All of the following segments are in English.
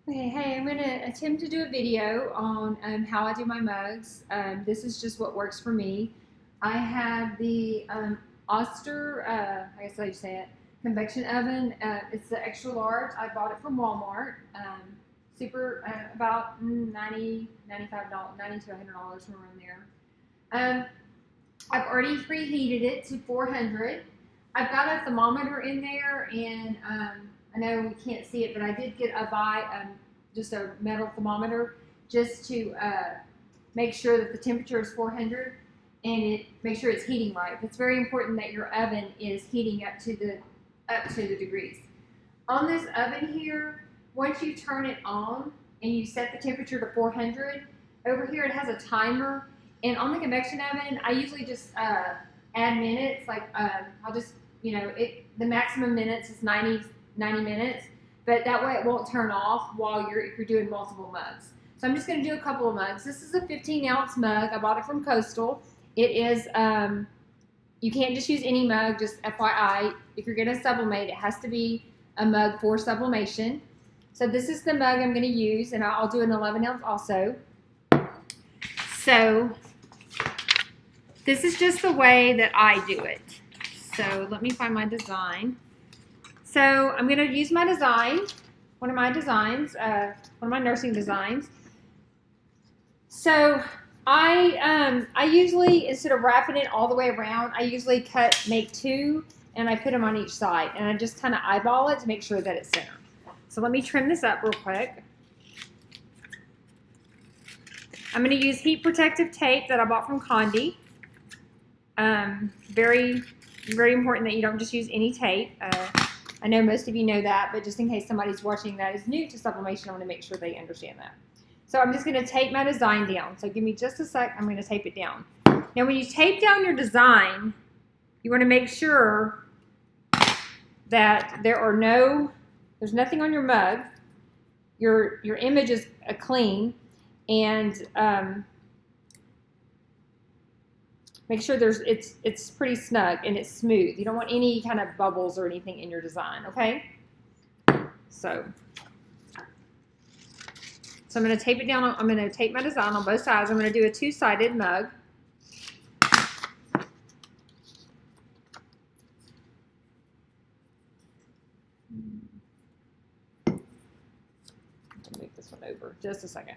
Okay, hey, I'm going to attempt to do a video on how I do my mugs. This is just what works for me. I have the Oster, I guess how you say it, convection oven. It's the extra large. I bought it from Walmart. Super, about 90 $95, $90 to $100 from around there. I've already preheated it to 400. I've got a thermometer in there, and I know we can't see it, but I did buy just a metal thermometer just to make sure that the temperature is 400 and make sure it's heating right. It's very important that your oven is heating up to the degrees. On this oven here, once you turn it on and you set the temperature to 400, over here it has a timer. And on the convection oven, I usually just add minutes. Like I'll just, the maximum minutes is 90 minutes, but that way it won't turn off if you're doing multiple mugs. So I'm just going to do a couple of mugs. This is a 15-ounce mug. I bought it from Coastal. It is, you can't just use any mug, just FYI. If you're going to sublimate, it has to be a mug for sublimation. So this is the mug I'm going to use, and I'll do an 11-ounce also. So this is just the way that I do it. So let me find my design. So I'm going to use my design, one of my nursing designs. So I usually, instead of wrapping it all the way around, I usually make two, and I put them on each side, and I just kind of eyeball it to make sure that it's centered. So let me trim this up real quick. I'm going to use heat protective tape that I bought from Condi. Very, very important that you don't just use any tape. I know most of you know that, but just in case somebody's watching that is new to sublimation, I want to make sure they understand that. So I'm just going to tape my design down. So give me just a sec. I'm going to tape it down. Now, when you tape down your design, you want to make sure that there's nothing on your mug. Your image is clean, and make sure it's pretty snug and it's smooth. You don't want any kind of bubbles or anything in your design, okay? So I'm going to tape it down. I'm going to tape my design on both sides. I'm going to do a two-sided mug. I'll move this one over just a second.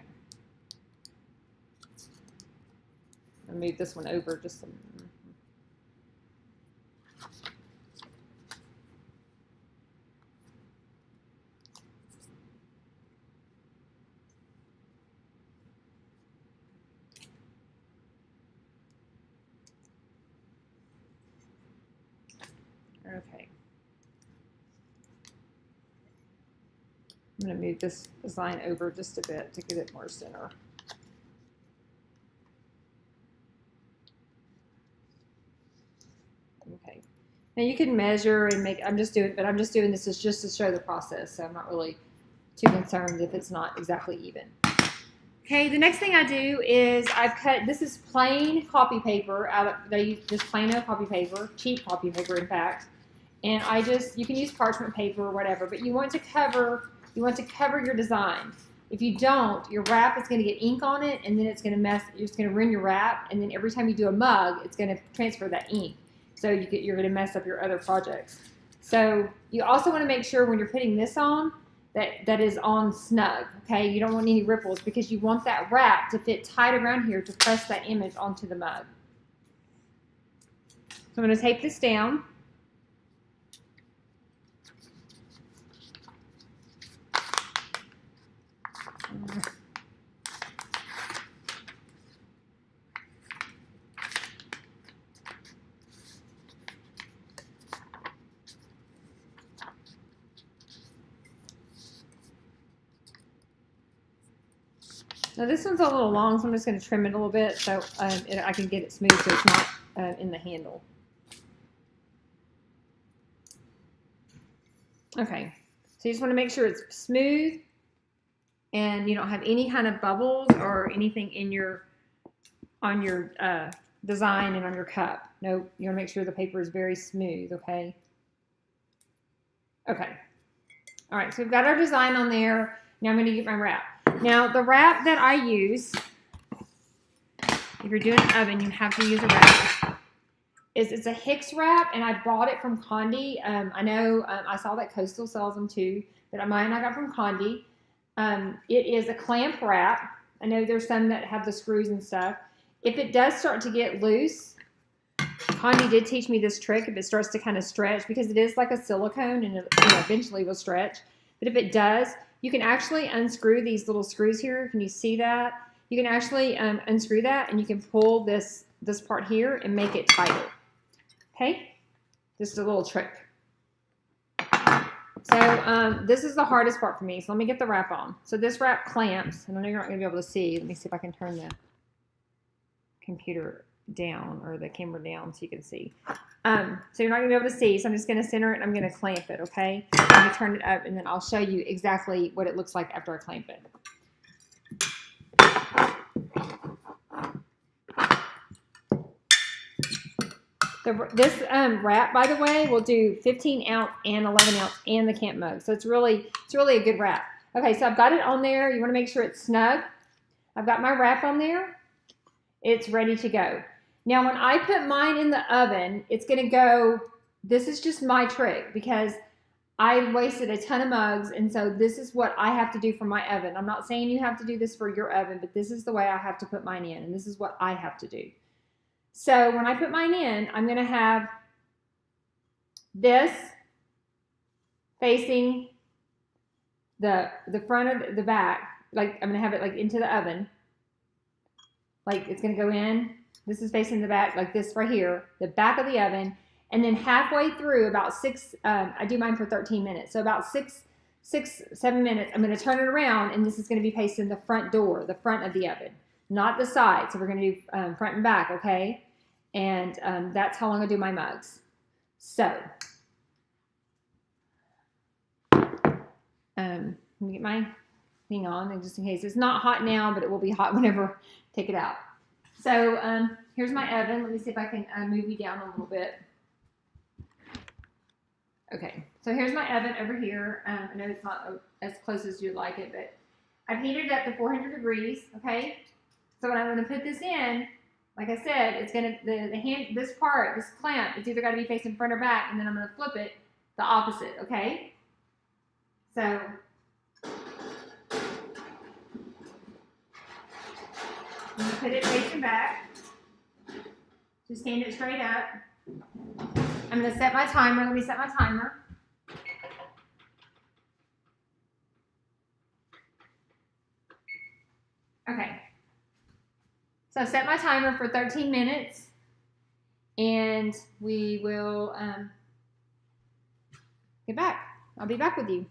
I'll move this one over just some. Okay. I'm going to move this design over just a bit to get it more center. Okay. Now you can measure and make, I'm just doing this just to show the process, so I'm not really too concerned if it's not exactly even. Okay, the next thing I do is this is plain copy paper, they use just plain old copy paper, cheap copy paper in fact, and you can use parchment paper or whatever, but you want to cover your design. If you don't, your wrap is going to get ink on it, and then it's going to ruin your wrap, and then every time you do a mug, it's going to transfer that ink. So you're going to mess up your other projects. So you also want to make sure when you're putting this on that is on snug, okay? You don't want any ripples because you want that wrap to fit tight around here to press that image onto the mug. So I'm going to tape this down. Now this one's a little long, so I'm just going to trim it a little bit so I can get it smooth so it's not in the handle. Okay, so you just want to make sure it's smooth and you don't have any kind of bubbles or anything on your design and on your cup. Nope, you want to make sure the paper is very smooth, okay? Okay. All right, so we've got our design on there. Now I'm going to get my wrap. Now the wrap that I use, if you're doing an oven, you have to use a wrap. It's a Hicks wrap, and I bought it from Condi. I know I saw that Coastal sells them too, but mine I got from Condi. It is a clamp wrap. I know there's some that have the screws and stuff. If it does start to get loose, Condi did teach me this trick. If it starts to kind of stretch, because it is like a silicone and it eventually will stretch. But if it does, you can actually unscrew these little screws here. Can you see that? You can actually unscrew that, and you can pull this part here and make it tighter. Okay? Just a little trick. So this is the hardest part for me. So let me get the wrap on. So this wrap clamps, and I know you're not going to be able to see. Let me see if I can turn the computer down, or the camera down, so you can see. So you're not going to be able to see, so I'm just going to center it and I'm going to clamp it, okay? Let me turn it up, and then I'll show you exactly what it looks like after I clamp it. This wrap, by the way, will do 15 ounce and 11 ounce and the camp mug. So it's really a good wrap. Okay, so I've got it on there. You want to make sure it's snug. I've got my wrap on there. It's ready to go. Now, when I put mine in the oven, it's going to go, this is just my trick because I wasted a ton of mugs, and so this is what I have to do for my oven. I'm not saying you have to do this for your oven, but this is the way I have to put mine in, and this is what I have to do. So when I put mine in, I'm going to have this facing the front of the back. Like, I'm going to have it like into the oven. Like, it's going to go in. This is facing the back, like this right here, the back of the oven. And then halfway through, about I do mine for 13 minutes. So about 7 minutes, I'm going to turn it around, and this is going to be facing the front door, the front of the oven, not the side. So we're going to do front and back, okay? And that's how long I do my mugs. So, let me get my thing on, and just in case. It's not hot now, but it will be hot whenever I take it out. So, here's my oven. Let me see if I can move you down a little bit. Okay, so here's my oven over here. I know it's not as close as you'd like it, but I've heated it up to 400 degrees, okay? So when I'm going to put this in, like I said, it's going to, this clamp, it's either got to be facing front or back, and then I'm going to flip it the opposite, okay? So, I'm going to put it facing back. Just stand it straight up. I'm going to set my timer. Let me set my timer. Okay. So I've set my timer for 13 minutes, and we will get back. I'll be back with you.